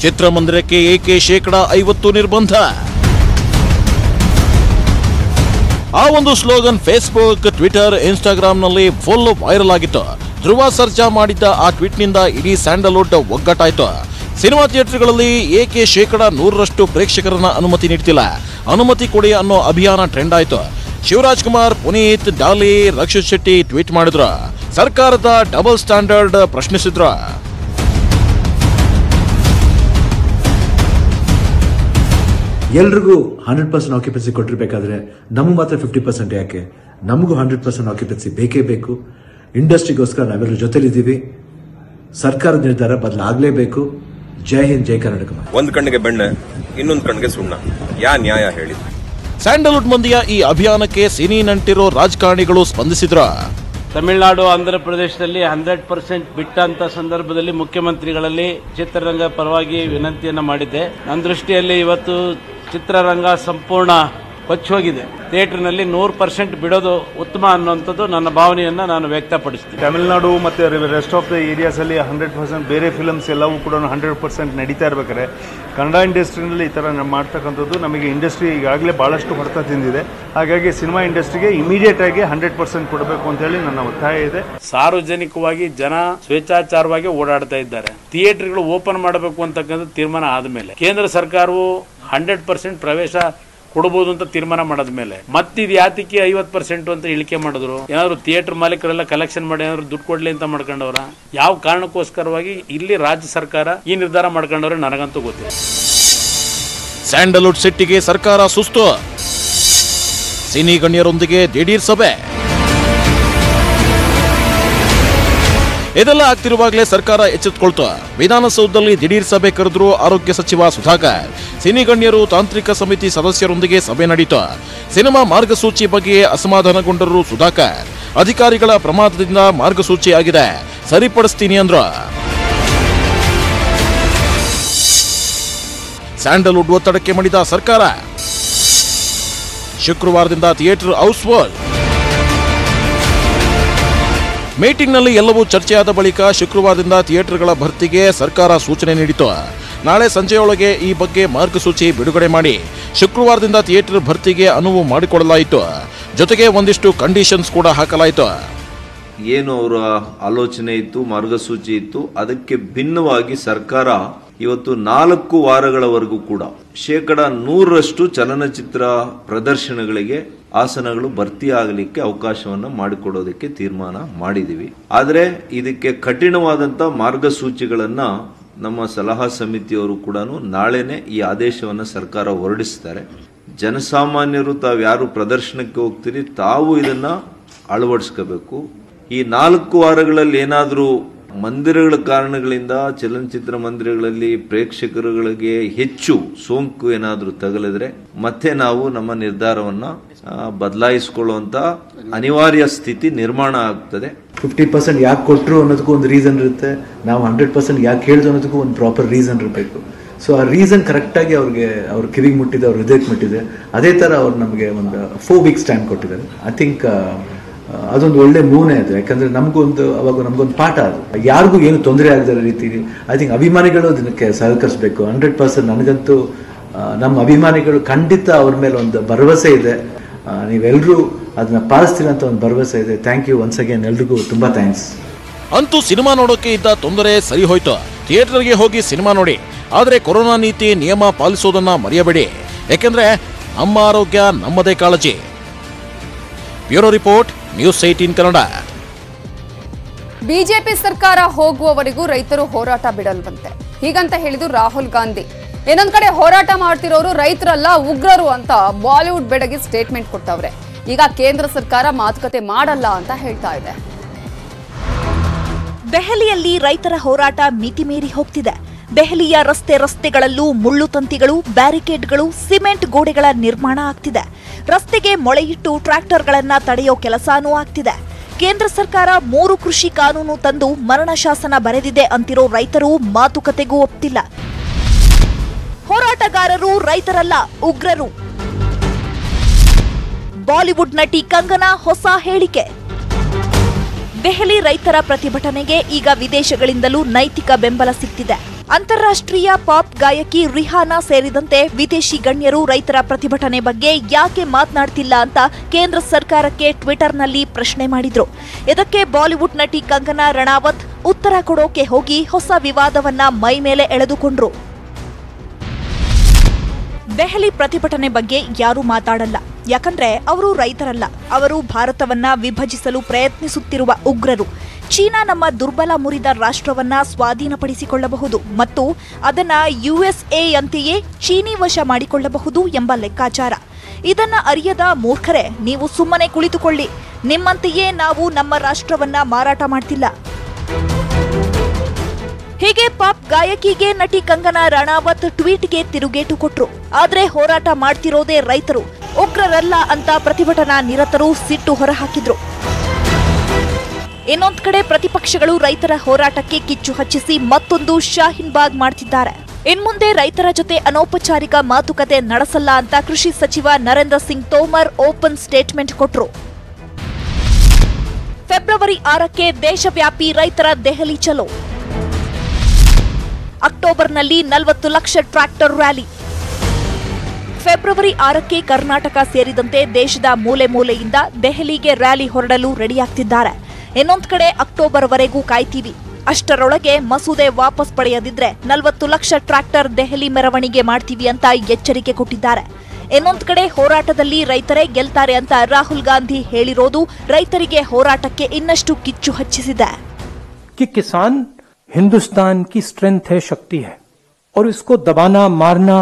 ಚಿತ್ರಮಂದಿರಕ್ಕೆ ಏಕೆ %50 ನಿರ್ಬಂಧ. ಆ ಒಂದು ಸ್ಲೋಗನ್ ಫೇಸ್ಬುಕ್, ಟ್ವಿಟರ್, ಇನ್ಸ್ಟಾಗ್ರಾಂನಲ್ಲಿ ಫುಲ್ ವೈರಲ್ ಆಗಿತ್ತು. ಧ್ರುವ ಸರ್ಜಾ ಮಾಡಿದ್ದ ಆ ಟ್ವೀಟ್ನಿಂದ ಇಡೀ ಸ್ಯಾಂಡಲ್ವುಡ್ ಒಗ್ಗಟ್ಟಾಯ್ತು. ಸಿನಿಮಾ ಥಿಯೇಟರ್ಗಳಲ್ಲಿ ಏಕೆ %100 ಪ್ರೇಕ್ಷಕರನ್ನ ಅನುಮತಿ ನೀಡ್ತಿಲ್ಲ, ಅನುಮತಿ ಕೊಡಿ ಅನ್ನೋ ಅಭಿಯಾನ ಟ್ರೆಂಡ್ ಆಯ್ತು. ಶಿವರಾಜ್ ಕುಮಾರ್, ಪುನೀತ್, ಡಾಲಿ, ರಕ್ಷಿತ್ ಶೆಟ್ಟಿ ಟ್ವೀಟ್ ಮಾಡಿದ್ರು. ಸರ್ಕಾರದ ಡಬಲ್ ಸ್ಟ್ಯಾಂಡರ್ಡ್ ಪ್ರಶ್ನಿಸಿದ್ರು. ಎಲ್ರಿಗೂ 100% ಆಕ್ಯುಪೆನ್ಸಿ ಕೊಟ್ಟಿರ್ಬೇಕಾದ್ರೆ ನಮಗೆ ಮಾತ್ರ 50% ಯಾಕೆ? ನಮಗೂ 100% ಆಕ್ಯುಪೆನ್ಸಿ ಬೇಕೇ ಬೇಕು. ಇಂಡಸ್ಟ್ರಿಗೋಸ್ಕರ ನಾವೆಲ್ಲರೂ ಜೊತೆಲಿದ್ದೀವಿ. ಸರ್ಕಾರದ ನಿರ್ಧಾರ ಬದಲಾಗಲೇಬೇಕು. ಜೈ ಹಿಂದ್, ಜೈ ಕರ್ನಾಟಕ. ಒಂದ್ ಕಣ್ಣಿಗೆ ಬೆಣ್ಣೆ, ಇನ್ನೊಂದು ಕಣ್ಣಿಗೆ ಸುಣ್ಣ. ಯಾ ನ್ಯಾಯ ಹೇಳಿ? ಸ್ಯಾಂಡಲ್ವುಡ್ ಮಂದಿಯ ಈ ಅಭಿಯಾನಕ್ಕೆ ಸಿನಿ ನಂಟಿರೋ ರಾಜಕಾರಣಿಗಳು ಸ್ಪಂದಿಸಿದ್ರು. ತಮಿಳುನಾಡು, ಆಂಧ್ರ ಪ್ರದೇಶದಲ್ಲಿ 100% ಬಿಟ್ಟಂತ ಸಂದರ್ಭದಲ್ಲಿ ಮುಖ್ಯಮಂತ್ರಿಗಳಲ್ಲಿ ಚಿತ್ರರಂಗ ಪರವಾಗಿ ವಿನಂತಿಯನ್ನ ಮಾಡಿದ್ದೆ. ನನ್ನ ದೃಷ್ಟಿಯಲ್ಲಿ ಇವತ್ತು ಚಿತ್ರರಂಗ ಸಂಪೂರ್ಣ ಕೊಚ್ಚೋಗಿದೆ. ಥಿಯೇಟರ್ನಲ್ಲಿ 100% ಬಿಡೋದು ಉತ್ತಮ ಅನ್ನುವಂಥದ್ದು ನನ್ನ ಭಾವನೆಯನ್ನ ನಾನು ವ್ಯಕ್ತಪಡಿಸ್ತೀನಿ. ತಮಿಳುನಾಡು ಮತ್ತೆ ರೆಸ್ಟ್ ಆಫ್ ದ ಏರಿಯಾಸ್ ಅಲ್ಲಿ 100% ಬೇರೆ ಫಿಲ್ಮ್ಸ್ ಎಲ್ಲವೂ ಕೂಡ 100% ನಡೀತಾ ಇರ್ಬೇಕಾದ್ರೆ ಕನ್ನಡ ಇಂಡಸ್ಟ್ರಿನಲ್ಲಿ ಈ ತರ ಮಾಡ್ತಕ್ಕಂಥದ್ದು ನಮಗೆ ಇಂಡಸ್ಟ್ರಿ ಈಗಾಗಲೇ ಬಹಳಷ್ಟು ಹೊಡೆತ ತಿಂದಿದೆ. ಹಾಗಾಗಿ ಸಿನಿಮಾ ಇಂಡಸ್ಟ್ರಿಗೆ ಇಮಿಡಿಯೇಟ್ ಆಗಿ 100% ಕೊಡಬೇಕು ಅಂತ ಹೇಳಿ ನನ್ನ ಒತ್ತಾಯ ಇದೆ. ಸಾರ್ವಜನಿಕವಾಗಿ ಜನ ಸ್ವೇಚ್ಛಾಚಾರವಾಗಿ ಓಡಾಡ್ತಾ ಇದ್ದಾರೆ. ಥಿಯೇಟರ್ಗಳು ಓಪನ್ ಮಾಡಬೇಕು ಅಂತಕ್ಕಂಥ ತೀರ್ಮಾನ ಆದ್ಮೇಲೆ ಕೇಂದ್ರ ಸರ್ಕಾರವು 100% ಪ್ರವೇಶ ಕೊಡಬಹುದು ಅಂತ ತೀರ್ಮಾನ ಮಾಡದ ಮೇಲೆ ಮತ್ತಿದ್ ಯಾತಕ್ಕೆ 50% ಅಂತ ಇಳಿಕೆ ಮಾಡಿದ್ರು? ಏನಾದ್ರು ಥಿಯೇಟರ್ ಮಾಲೀಕರೆಲ್ಲ ಕಲೆಕ್ಷನ್ ಮಾಡಿ ಏನಾದ್ರು ದುಡ್ಡು ಕೊಡ್ಲಿ ಅಂತ ಮಾಡ್ಕೊಂಡವ್ರ? ಯಾವ ಕಾರಣಕ್ಕೋಸ್ಕರವಾಗಿ ಇಲ್ಲಿ ರಾಜ್ಯ ಸರ್ಕಾರ ಈ ನಿರ್ಧಾರ ಮಾಡ್ಕೊಂಡವ್ರೆ ನನಗಂತೂ ಗೊತ್ತಿಲ್ಲ. ಸ್ಯಾಂಡಲ್ವುಡ್ ಸಿಟ್ಟಿಗೆ ಸರ್ಕಾರ ಸುಸ್ತು. ಸಿನಿ ಗಣ್ಯರೊಂದಿಗೆ ದಿಢೀರ್ ಸಭೆ. ಇದೆಲ್ಲ ಆಗ್ತಿರುವಾಗಲೇ ಸರ್ಕಾರ ಎಚ್ಚೆತ್ತುಕೊಳ್ತು. ವಿಧಾನಸೌಧದಲ್ಲಿ ದಿಢೀರ್ ಸಭೆ ಕರೆದ್ರು ಆರೋಗ್ಯ ಸಚಿವ ಸುಧಾಕರ್. ಸಿನಿ ಗಣ್ಯರು, ತಾಂತ್ರಿಕ ಸಮಿತಿ ಸದಸ್ಯರೊಂದಿಗೆ ಸಭೆ ನಡೆಯಿತು. ಸಿನಿಮಾ ಮಾರ್ಗಸೂಚಿ ಬಗ್ಗೆ ಅಸಮಾಧಾನಗೊಂಡರು ಸುಧಾಕರ್. ಅಧಿಕಾರಿಗಳ ಪ್ರಮಾದದಿಂದ ಮಾರ್ಗಸೂಚಿ ಆಗಿದೆ, ಸರಿಪಡಿಸ್ತೀನಿ ಅಂದ್ರು. ಸ್ಯಾಂಡಲ್ವುಡ್ ಒತ್ತಡಕ್ಕೆ ಮಣಿದ ಸರ್ಕಾರ. ಶುಕ್ರವಾರದಿಂದ ಥಿಯೇಟರ್ ಹೌಸ್ಫುಲ್. ಮೀಟಿಂಗ್ನಲ್ಲಿ ಎಲ್ಲವೂ ಚರ್ಚೆಯಾದ ಬಳಿಕ ಶುಕ್ರವಾರದಿಂದ ಥಿಯೇಟರ್ಗಳ ಭರ್ತಿಗೆ ಸರ್ಕಾರ ಸೂಚನೆ ನೀಡಿತು. ನಾಳೆ ಸಂಜೆಯೊಳಗೆ ಈ ಬಗ್ಗೆ ಮಾರ್ಗಸೂಚಿ ಬಿಡುಗಡೆ ಮಾಡಿ ಶುಕ್ರವಾರದಿಂದ ಥಿಯೇಟರ್ ಭರ್ತಿಗೆ ಅನುವು ಮಾಡಿಕೊಡಲಾಯಿತು. ಜೊತೆಗೆ ಒಂದಿಷ್ಟು ಕಂಡೀಷನ್ಸ್ ಕೂಡ ಹಾಕಲಾಯಿತು. ಏನು ಅವರ ಆಲೋಚನೆ ಇತ್ತು, ಮಾರ್ಗಸೂಚಿ ಇತ್ತು, ಅದಕ್ಕೆ ಭಿನ್ನವಾಗಿ ಸರ್ಕಾರ ಇವತ್ತು 4 ವಾರಗಳವರೆಗೂ ಕೂಡ 100% ಚಲನಚಿತ್ರ ಪ್ರದರ್ಶನಗಳಿಗೆ ಆಸನಗಳು ಭರ್ತಿ ಆಗಲಿಕ್ಕೆ ಅವಕಾಶವನ್ನು ಮಾಡಿಕೊಡೋದಕ್ಕೆ ತೀರ್ಮಾನ ಮಾಡಿದೀವಿ. ಆದರೆ ಇದಕ್ಕೆ ಕಠಿಣವಾದಂತ ಮಾರ್ಗಸೂಚಿಗಳನ್ನ ನಮ್ಮ ಸಲಹಾ ಸಮಿತಿಯವರು ಕೂಡ ನಾಳೆನೆ ಈ ಆದೇಶವನ್ನು ಸರ್ಕಾರ ಹೊರಡಿಸ್ತಾರೆ. ಜನಸಾಮಾನ್ಯರು ತಾವು ಯಾರು ಪ್ರದರ್ಶನಕ್ಕೆ ಹೋಗ್ತೀರಿ ತಾವು ಇದನ್ನ ಅಳವಡಿಸ್ಕೋಬೇಕು. ಈ 4 ವಾರಗಳಲ್ಲಿ ಏನಾದರೂ ಮಂದಿರಗಳ ಕಾರಣಗಳಿಂದ ಚಲನಚಿತ್ರ ಮಂದಿರಗಳಲ್ಲಿ ಪ್ರೇಕ್ಷಕರುಗಳಿಗೆ ಹೆಚ್ಚು ಸೋಂಕು ಏನಾದರೂ ತಗುಲಿದ್ರೆ ಮತ್ತೆ ನಾವು ನಮ್ಮ ನಿರ್ಧಾರವನ್ನು ಬದಲಾಯಿಸಿಕೊಳ್ಳುವಂತ ಅನಿವಾರ್ಯ ಸ್ಥಿತಿ ನಿರ್ಮಾಣ ಆಗ್ತದೆ. 50% ಯಾಕೆ ಕೊಟ್ಟರು ಅನ್ನೋದಕ್ಕೂ ಒಂದು ರೀಸನ್ ಇರುತ್ತೆ, ನಾವು 100% ಯಾಕೆ ಹೇಳಿದ್ರು ಅನ್ನೋದಕ್ಕೂ ಒಂದು ಪ್ರಾಪರ್ ರೀಸನ್ ಇರಬೇಕು. ಸೊ ಆ ರೀಸನ್ ಕರೆಕ್ಟಾಗಿ ಅವ್ರ ಕಿವಿಗೆ ಮುಟ್ಟಿದೆ, ಅವ್ರ ಹೃದಯಕ್ಕೆ ಮುಟ್ಟಿದೆ. ಅದೇ ಥರ ಅವ್ರು ನಮಗೆ ಒಂದು 4 weeks ಟೈಮ್ ಕೊಟ್ಟಿದ್ದಾರೆ. ಐ ಥಿಂಕ್ ಅದೊಂದು ಒಳ್ಳೆ ಮೂವ್ನೇ ಅದು. ಯಾಕಂದರೆ ಅವಾಗ ನಮಗೊಂದು ಪಾಠ ಅದು. ಯಾರಿಗೂ ಏನು ತೊಂದರೆ ಆಗದ ರೀತಿಲಿ ಐ ಥಿಂಕ್ ಅಭಿಮಾನಿಗಳು ಅದಕ್ಕೆ ಸಹಕರಿಸಬೇಕು. 100% ನನಗಂತೂ ನಮ್ಮ ಅಭಿಮಾನಿಗಳು ಖಂಡಿತ ಅವ್ರ ಮೇಲೆ ಒಂದು ಭರವಸೆ ಇದೆ. ನೀವೆಲ್ಲರೂ ಅದನ್ನ ಪಾಲಿಸ್ತೀರ ಅಂತ ಒಂದು ಭರವಸೆ ಇದೆ. ಥ್ಯಾಂಕ್ ಯು ಒನ್ಸ್ ಅಗೇನ್, ಎಲ್ರಿಗೂ ತುಂಬಾ ಥ್ಯಾಂಕ್ಸ್. ಅಂತೂ ಸಿನಿಮಾ ನೋಡೋಕೆ ಇದ್ದ ತೊಂದರೆ ಸರಿ ಹೋಯ್ತು. ಥಿಯೇಟರ್ಗೆ ಹೋಗಿ ಸಿನಿಮಾ ನೋಡಿ, ಆದರೆ ಕೊರೋನಾ ನೀತಿ ನಿಯಮ ಪಾಲಿಸೋದನ್ನ ಮರೆಯಬೇಡಿ. ಯಾಕೆಂದ್ರೆ ನಮ್ಮ ಆರೋಗ್ಯ ನಮ್ಮದೇ ಕಾಳಜಿ. Bureau report, news 18 Kannada. BJP ಸರ್ಕಾರ ಹೋಗುವವರೆಗೂ ರೈತರು ಹೋರಾಟ ಬಿಡಲ್ವಂತೆ, ಹೀಗಂತ ಹೇಳಿದ್ರು ರಾಹುಲ್ ಗಾಂಧಿ. ಇನ್ನೊಂದ್ ಕಡೆ ಹೋರಾಟ ಮಾಡ್ತಿರೋರು ರೈತರಲ್ಲ ಉಗ್ರರು ಅಂತ ಬಾಲಿವುಡ್ ಬೆಡಗಿ ಸ್ಟೇಟ್ಮೆಂಟ್ ಕೊಟ್ಟವ್ರೆ. ಈಗ ಕೇಂದ್ರ ಸರ್ಕಾರ ಮಾತುಕತೆ ಮಾಡಲ್ಲ ಅಂತ ಹೇಳ್ತಾ ಇದೆ. ದೆಹಲಿಯಲ್ಲಿ ರೈತರ ಹೋರಾಟ ಮಿತಿ ಮೀರಿ ಹೋಗ್ತಿದೆ. ದೆಹಲಿಯ ರಸ್ತೆಗಳಲ್ಲೂ ಮುಳ್ಳು ತಂತಿಗಳು, ಬ್ಯಾರಿಕೇಡ್ಗಳು, ಸಿಮೆಂಟ್ ಗೋಡೆಗಳ ನಿರ್ಮಾಣ ಆಗ್ತಿದೆ. ರಸ್ತೆಗೆ ಮೊಳೆಯಿಟ್ಟು ಟ್ರ್ಯಾಕ್ಟರ್ಗಳನ್ನ ತಡೆಯೋ ಕೆಲಸನೂ ಆಗ್ತಿದೆ. ಕೇಂದ್ರ ಸರ್ಕಾರ 3 ಕೃಷಿ ಕಾನೂನು ತಂದು ಮರಣ ಶಾಸನ ಬರೆದಿದೆ ಅಂತಿರೋ ರೈತರು ಮಾತುಕತೆಗೂ ಒಪ್ತಿಲ್ಲ. ಹೋರಾಟಗಾರರು ರೈತರಲ್ಲ, ಉಗ್ರರು. ಬಾಲಿವುಡ್ ನಟಿ ಕಂಗನಾ ಹೊಸ ಹೇಳಿಕೆ. ದೆಹಲಿ ರೈತರ ಪ್ರತಿಭಟನೆಗೆ ಈಗ ವಿದೇಶಗಳಿಂದಲೂ ನೈತಿಕ ಬೆಂಬಲ ಸಿಗ್ತಿದೆ. ಅಂತಾರಾಷ್ಟ್ರೀಯ ಪಾಪ್ ಗಾಯಕಿ ರಿಹಾನಾ ಸೇರಿದಂತೆ ವಿದೇಶಿ ಗಣ್ಯರು ರೈತರ ಪ್ರತಿಭಟನೆ ಬಗ್ಗೆ ಯಾಕೆ ಮಾತನಾಡ್ತಿಲ್ಲ ಅಂತ ಕೇಂದ್ರ ಸರ್ಕಾರಕ್ಕೆ ಟ್ವಿಟರ್ನಲ್ಲಿ ಪ್ರಶ್ನೆ ಮಾಡಿದ್ರು. ಇದಕ್ಕೆ ಬಾಲಿವುಡ್ ನಟಿ ಕಂಗನಾ ರಣಾವತ್ ಉತ್ತರ ಕೊಡೋಕೆ ಹೋಗಿ ಹೊಸ ವಿವಾದವನ್ನ ಮೈ ಮೇಲೆ ಎಳೆದುಕೊಂಡ್ರು. ದೆಹಲಿ ಪ್ರತಿಭಟನೆ ಬಗ್ಗೆ ಯಾರೂ ಮಾತಾಡಲ್ಲ, ಯಾಕಂದ್ರೆ ಅವರು ರೈತರಲ್ಲ, ಅವರು ಭಾರತವನ್ನ ವಿಭಜಿಸಲು ಪ್ರಯತ್ನಿಸುತ್ತಿರುವ ಉಗ್ರರು. ಚೀನಾ ನಮ್ಮ ದುರ್ಬಲ ಮುರಿದ ರಾಷ್ಟ್ರವನ್ನ ಸ್ವಾಧೀನಪಡಿಸಿಕೊಳ್ಳಬಹುದು ಮತ್ತು ಅದನ್ನ ಯುಎಸ್ಎಯಂತೆಯೇ ಚೀನಿ ವಶ ಮಾಡಿಕೊಳ್ಳಬಹುದು ಎಂಬ ಲೆಕ್ಕಾಚಾರ. ಇದನ್ನ ಅರಿಯದ ಮೂರ್ಖರೇ, ನೀವು ಸುಮ್ಮನೆ ಕುಳಿತುಕೊಳ್ಳಿ. ನಿಮ್ಮಂತೆಯೇ ನಾವು ನಮ್ಮ ರಾಷ್ಟ್ರವನ್ನ ಮಾರಾಟ ಮಾಡ್ತಿಲ್ಲ. ಹೀಗೆ ಪಾಪ್ ಗಾಯಕಿಗೆ ನಟಿ ಕಂಗನಾ ರಣಾವತ್ ಟ್ವೀಟ್ಗೆ ತಿರುಗೇಟು ಕೊಟ್ರು. ಆದ್ರೆ ಹೋರಾಟ ಮಾಡ್ತಿರೋದೇ ರೈತರು, ಉಗ್ರರಲ್ಲ ಅಂತ ಪ್ರತಿಭಟನಾ ನಿರತರು ಸಿಟ್ಟು ಹೊರಹಾಕಿದ್ರು. ಇನ್ನೊಂದ್ ಕಡೆ ಪ್ರತಿಪಕ್ಷಗಳು ರೈತರ ಹೋರಾಟಕ್ಕೆ ಕಿಚ್ಚು ಹಚ್ಚಿಸಿ ಮತ್ತೊಂದು ಶಾಹೀನ್ ಬಾಗ್ ಮಾಡ್ತಿದ್ದಾರೆ. ಇನ್ಮುಂದೆ ರೈತರ ಜೊತೆ ಅನೌಪಚಾರಿಕ ಮಾತುಕತೆ ನಡೆಸಲ್ಲ ಅಂತ ಕೃಷಿ ಸಚಿವ ನರೇಂದ್ರ ಸಿಂಗ್ ತೋಮರ್ ಓಪನ್ ಸ್ಟೇಟ್ಮೆಂಟ್ ಕೊಟ್ರು. ಫೆಬ್ರವರಿ 6ಕ್ಕೆ ದೇಶವ್ಯಾಪಿ ರೈತರ ದೆಹಲಿ ಚಲೋ. ಅಕ್ಟೋಬರ್ನಲ್ಲಿ 40 ಲಕ್ಷ ಟ್ರ್ಯಾಕ್ಟರ್ ರ್ಯಾಲಿ. ಫೆಬ್ರವರಿ 6ಕ್ಕೆ ಕರ್ನಾಟಕ ಸೇರಿದಂತೆ ದೇಶದ ಮೂಲೆ ಮೂಲೆಯಿಂದ ದೆಹಲಿಗೆ ರ್ಯಾಲಿ ಹೊರಡಲು ರೆಡಿಯಾಗ್ತಿದ್ದಾರೆ. ಇನ್ನೊಂದು ಕಡೆ ಅಕ್ಟೋಬರ್ವರೆಗೂ ಕಾಯ್ತೀವಿ, ಅಷ್ಟರೊಳಗೆ ಮಸೂದೆ ವಾಪಸ್ ಪಡೆಯದಿದ್ರೆ 40 ಲಕ್ಷ ಟ್ರ್ಯಾಕ್ಟರ್ ದೆಹಲಿ ಮೆರವಣಿಗೆ ಮಾಡ್ತೀವಿ ಅಂತ ಎಚ್ಚರಿಕೆ ಕೊಟ್ಟಿದ್ದಾರೆ. ಇನ್ನೊಂದು ಕಡೆ ಹೋರಾಟದಲ್ಲಿ ರೈತರೇ ಗೆಲ್ತಾರೆ ಅಂತ ರಾಹುಲ್ ಗಾಂಧಿ ಹೇಳಿರೋದು ರೈತರಿಗೆ ಹೋರಾಟಕ್ಕೆ ಇನ್ನಷ್ಟು ಕಿಚ್ಚು ಹಚ್ಚಿಸಿದೆ. ಕಿಸಾನ್ हिंदुस्तान की स्ट्रेंथ है, शक्ति है, और इसको दबाना, मारना,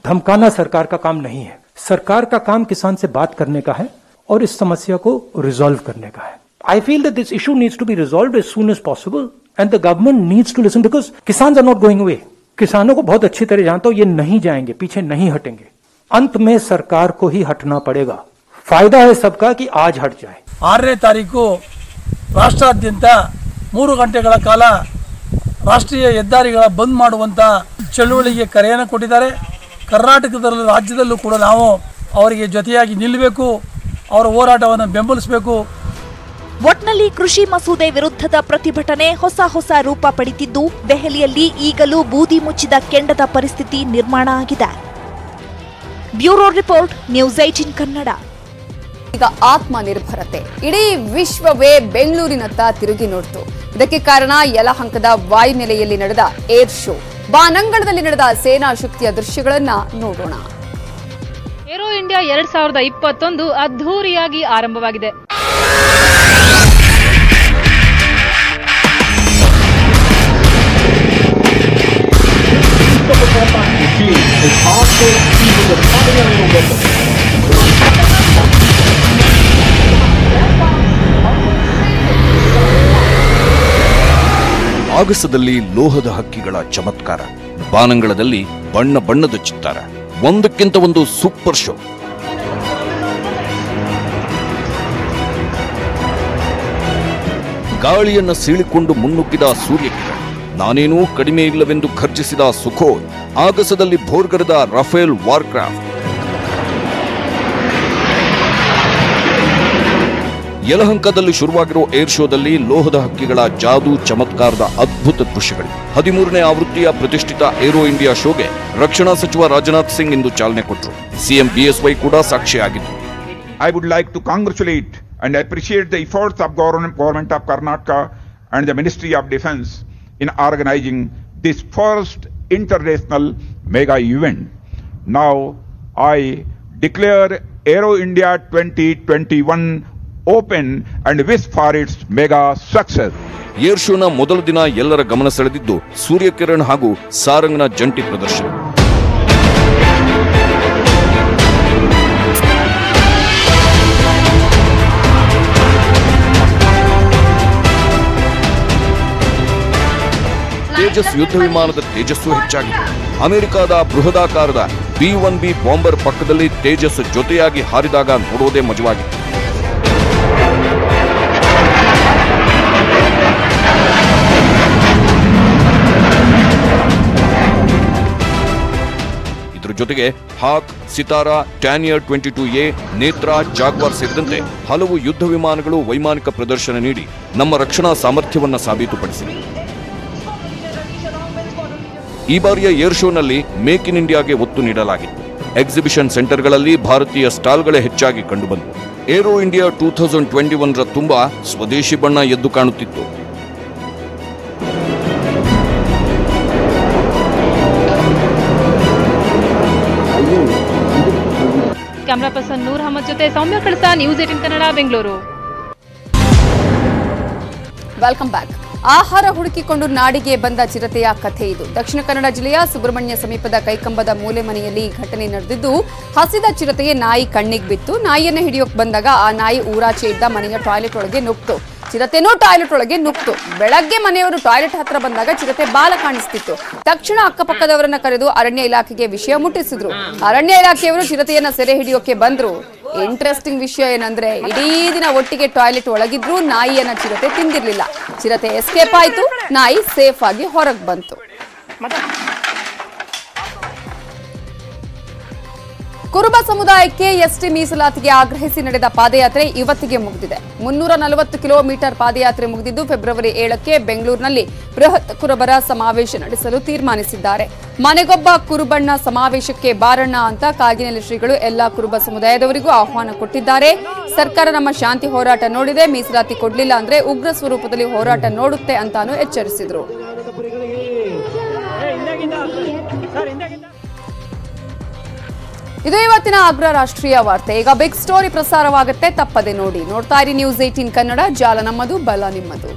धमकाना सरकार का काम नहीं है. सरकार का काम किसान से बात करने का है और इस समस्या को रिजॉल्व करने का है. I feel that this issue needs to be resolved as soon as possible and the government needs to listen because किसान are not going away. किसानों को बहुत अच्छी तरह जानता हूं, ये नहीं जाएंगे, पीछे नहीं हटेंगे. अंत में सरकार को ही हटना पड़ेगा. फायदा है सबका कि आज हट जाए. 6ನೇ ತಾರೀಕು ರಾಷ್ಟ್ರಾದ್ಯಂತ 3 ಗಂಟೆಗಳ ಕಾಲ ರಾಷ್ಟ್ರೀಯ ಹೆದ್ದಾರಿಗಳ ಬಂದ್ ಮಾಡುವಂತ ಚಳುವಳಿಗೆ ಕರೆಯನ್ನು ಕೊಟ್ಟಿದ್ದಾರೆ. ಕರ್ನಾಟಕದಲ್ಲಿ ರಾಜ್ಯದಲ್ಲೂ ಕೂಡ ನಾವು ಅವರಿಗೆ ಜೊತೆಯಾಗಿ ನಿಲ್ಲಬೇಕು, ಅವರ ಹೋರಾಟವನ್ನು ಬೆಂಬಲಿಸಬೇಕು. ಒಟ್ನಲ್ಲಿ ಕೃಷಿ ಮಸೂದೆ ವಿರುದ್ಧದ ಪ್ರತಿಭಟನೆ ಹೊಸ ರೂಪ ಪಡೆದಿದ್ದು ದೆಹಲಿಯಲ್ಲಿ ಈಗಲೂ ಬೂದಿ ಮುಚ್ಚಿದ ಕೆಂಡದ ಪರಿಸ್ಥಿತಿ ನಿರ್ಮಾಣ ಆಗಿದೆ. Bureau report, news 18 Kannada. ಈಗ ಆತ್ಮನಿರ್ಭರತೆ ಇಡೀ ವಿಶ್ವವೇ ಬೆಂಗಳೂರಿನತ್ತ ತಿರುಗಿ ನೋಡ್ತು. ಇದಕ್ಕೆ ಕಾರಣ ಯಲಹಂಕದ ವಾಯುನೆಲೆಯಲ್ಲಿ ನಡೆದ ಏರ್ ಶೋ. ಬಾನಂಗಳದಲ್ಲಿ ನಡೆದ ಸೇನಾ ಶಕ್ತಿಯ ದೃಶ್ಯಗಳನ್ನ ನೋಡೋಣ. ಏರೋ ಇಂಡಿಯಾ 2021 ಅದ್ಧೂರಿಯಾಗಿ ಆರಂಭವಾಗಿದೆ. ಆಗಸದಲ್ಲಿ ಲೋಹದ ಹಕ್ಕಿಗಳ ಚಮತ್ಕಾರ, ಬಾನಂಗಳದಲ್ಲಿ ಬಣ್ಣ ಬಣ್ಣದ ಚಿತ್ತಾರ, ಒಂದಕ್ಕಿಂತ ಒಂದು ಸೂಪರ್ ಶೋ. ಗಾಳಿಯನ್ನ ಸೀಳಿಕೊಂಡು ಮುನ್ನುಗ್ಗಿದ ಸೂರ್ಯಕಿರಣ, ನಾನೇನೂ ಕಡಿಮೆ ಇಲ್ಲವೆಂದು ಖರ್ಚಿಸಿದ ಸುಖೋಯ್, ಆಗಸದಲ್ಲಿ ಭೋರ್ಗರೆದ ರಫೇಲ್ ವಾರ್ಕ್ರಾಫ್ಟ್. ಯಲಹಂಕದಲ್ಲಿ ಶುರುವಾಗಿರೋ ಏರ್ ಶೋದಲ್ಲಿ ಲೋಹದ ಹಕ್ಕಿಗಳ ಜಾದೂ ಚಮತ್ಕಾರದ ಅದ್ಭುತ ದೃಶ್ಯಗಳು. 13ನೇ ಆವೃತ್ತಿಯ ಪ್ರತಿಷ್ಠಿತ ಏರೋ ಇಂಡಿಯಾ ಶೋಗೆ ರಕ್ಷಣಾ ಸಚಿವ ರಾಜನಾಥ್ ಸಿಂಗ್ ಇಂದು ಚಾಲನೆ ಕೊಟ್ಟರು. ಸಿಎಂ ಬಿಎಸ್ವೈ ಕೂಡ ಸಾಕ್ಷಿಯಾಗಿದ್ದರು. I would like to congratulate and appreciate the efforts of government of Karnataka and the Ministry of Defence in organizing this first international mega event. Now I declare Aero India 2021 open and wish for its mega success. Air ಶೋನ ಮೊದಲ ದಿನ ಎಲ್ಲರ ಗಮನ ಸೆಳೆದಿದ್ದು ಸೂರ್ಯಕಿರಣ್ ಹಾಗೂ ಸಾರಂಗ್ನ ಜಂಟಿ ಪ್ರದರ್ಶನ. ತೇಜಸ್ ಯುದ್ಧ ವಿಮಾನದ ತೇಜಸ್ಸು ಹೆಚ್ಚಾಗಿದೆ. ಅಮೆರಿಕದ ಬೃಹದಾಕಾರದ B-1B ಬಾಂಬರ್ ಪಕ್ಕದಲ್ಲಿ ತೇಜಸ್ ಜೊತೆಯಾಗಿ ಹಾರಿದಾಗ ನೋಡೋದೇ ಮಜವಾಗಿತ್ತು. ಇದರ ಜೊತೆಗೆ ಹಾಕ್, ಸಿತಾರಾ, ಟ್ಯಾನಿಯರ್ 22A, ನೇತ್ರಾ, ಜಾಗ್ವಾರ್ ಸೇರಿದಂತೆ ಹಲವು ಯುದ್ಧ ವಿಮಾನಗಳು ವೈಮಾನಿಕ ಪ್ರದರ್ಶನ ನೀಡಿ ನಮ್ಮ ರಕ್ಷಣಾ ಸಾಮರ್ಥ್ಯವನ್ನ ಸಾಬೀತುಪಡಿಸಿವೆ. ಈ ಬಾರಿಯ ಏರ್ ಶೋನಲ್ಲಿ ಮೇಕ್ ಇನ್ ಇಂಡಿಯಾಗೆ ಒತ್ತು ನೀಡಲಾಗಿತ್ತು. ಎಕ್ಸಿಬಿಷನ್ ಸೆಂಟರ್ಗಳಲ್ಲಿ ಭಾರತೀಯ ಸ್ಟಾಲ್ಗಳೇ ಹೆಚ್ಚಾಗಿ ಕಂಡುಬಂತು. ಏರೋ ಇಂಡಿಯಾ 2021ರ ತುಂಬ ಸ್ವದೇಶಿ ಬಣ್ಣ ಎದ್ದು ಕಾಣುತ್ತಿತ್ತು. ಕ್ಯಾಮರಾ ಪರ್ಸನ್ ನೂರ್ ಅಹಮದ್ ಜೊತೆ Soumya Kalasa, news 18 Kannada, Bengaluru. Welcome back. ಆಹಾರ ಹುಡುಕಿಕೊಂಡು ನಾಡಿಗೆ ಬಂದ ಚಿರತೆಯ ಕಥೆ ಇದು. ದಕ್ಷಿಣ ಕನ್ನಡ ಜಿಲ್ಲೆಯ ಸುಬ್ರಹ್ಮಣ್ಯ ಸಮೀಪದ ಕೈಕಂಬದ ಮೂಲೆ ಮನೆಯಲ್ಲಿ ಘಟನೆ ನಡೆದಿದ್ದು, ಹಸಿದ ಚಿರತೆಗೆ ನಾಯಿ ಕಣ್ಣಿಗೆ ಬಿತ್ತು. ನಾಯಿಯನ್ನು ಹಿಡಿಯೋಕೆ ಬಂದಾಗ ಆ ನಾಯಿ ಊರಾಚೆ ಇದ್ದ ಮನೆಯ ಟಾಯ್ಲೆಟ್ ಒಳಗೆ ನುಗ್ತು. ಚಿರತೆನೂ ಟಾಯ್ಲೆಟ್ ಒಳಗೆ ನುಗ್ತು. ಬೆಳಗ್ಗೆ ಮನೆಯವರು ಟಾಯ್ಲೆಟ್ ಹತ್ರ ಬಂದಾಗ ಚಿರತೆ ಬಾಲ ಕಾಣಿಸ್ತಿತ್ತು. ತಕ್ಷಣ ಅಕ್ಕಪಕ್ಕದವರನ್ನ ಕರೆದು ಅರಣ್ಯ ಇಲಾಖೆಗೆ ವಿಷಯ ಮುಟ್ಟಿಸಿದ್ರು. ಅರಣ್ಯ ಇಲಾಖೆಯವರು ಚಿರತೆಯನ್ನ ಸೆರೆ ಹಿಡಿಯೋಕೆ ಬಂದ್ರು. ಇಂಟ್ರೆಸ್ಟಿಂಗ್ ವಿಷಯ ಏನಂದ್ರೆ, ಇಡೀ ದಿನ ಒಟ್ಟಿಗೆ ಟಾಯ್ಲೆಟ್ ಒಳಗಿದ್ರು ನಾಯಿಯನ್ನ ಚಿರತೆ ತಿಂದಿರ್ಲಿಲ್ಲ. ಚಿರತೆ ಎಸ್ಕೇಪ್ ಆಯ್ತು, ನಾಯಿ ಸೇಫ್ ಆಗಿ ಹೊರಗೆ ಬಂತು. ಕುರುಬ ಸಮುದಾಯಕ್ಕೆ ಎಸ್ಟಿ ಮೀಸಲಾತಿಗೆ ಆಗ್ರಹಿಸಿ ನಡೆದ ಪಾದಯಾತ್ರೆ ಇವತ್ತಿಗೆ ಮುಗಿದಿದೆ. 340 ಕಿಲೋಮೀಟರ್ ಪಾದಯಾತ್ರೆ ಮುಗಿದಿದ್ದು, ಫೆಬ್ರವರಿ 7ಕ್ಕೆ ಬೆಂಗಳೂರಿನಲ್ಲಿ ಬೃಹತ್ ಕುರುಬರ ಸಮಾವೇಶ ನಡೆಸಲು ತೀರ್ಮಾನಿಸಿದ್ದಾರೆ. ಮನೆಗೊಬ್ಬ ಕುರುಬಣ್ಣ ಸಮಾವೇಶಕ್ಕೆ ಬಾರಣ್ಣ ಅಂತ ಕಾಗಿನೆಲೆ ಶ್ರೀಗಳು ಎಲ್ಲಾ ಕುರುಬ ಸಮುದಾಯದವರಿಗೂ ಆಹ್ವಾನ ಕೊಟ್ಟಿದ್ದಾರೆ. ಸರ್ಕಾರ ನಮ್ಮ ಶಾಂತಿ ಹೋರಾಟ ನೋಡಿದೆ, ಮೀಸಲಾತಿ ಕೊಡ್ಲಿಲ್ಲ ಅಂದ್ರೆ ಉಗ್ರ ಸ್ವರೂಪದಲ್ಲಿ ಹೋರಾಟ ನೋಡುತ್ತೆ ಅಂತಾನು ಎಚ್ಚರಿಸಿದ್ರು. ಇದು ಇವತ್ತಿನ ಅಗ್ರ ರಾಷ್ಟ್ರೀಯ ವಾರ್ತೆ. ಈಗ ಬಿಗ್ ಸ್ಟೋರಿ ಪ್ರಸಾರವಾಗುತ್ತೆ, ತಪ್ಪದೆ ನೋಡಿ. ನೋಡ್ತಾ ಇರಿ ನ್ಯೂಸ್ 18 ಕನ್ನಡ, ಜಾಲ ನಮ್ಮದು, ಬಲ ನಿಮ್ಮದು.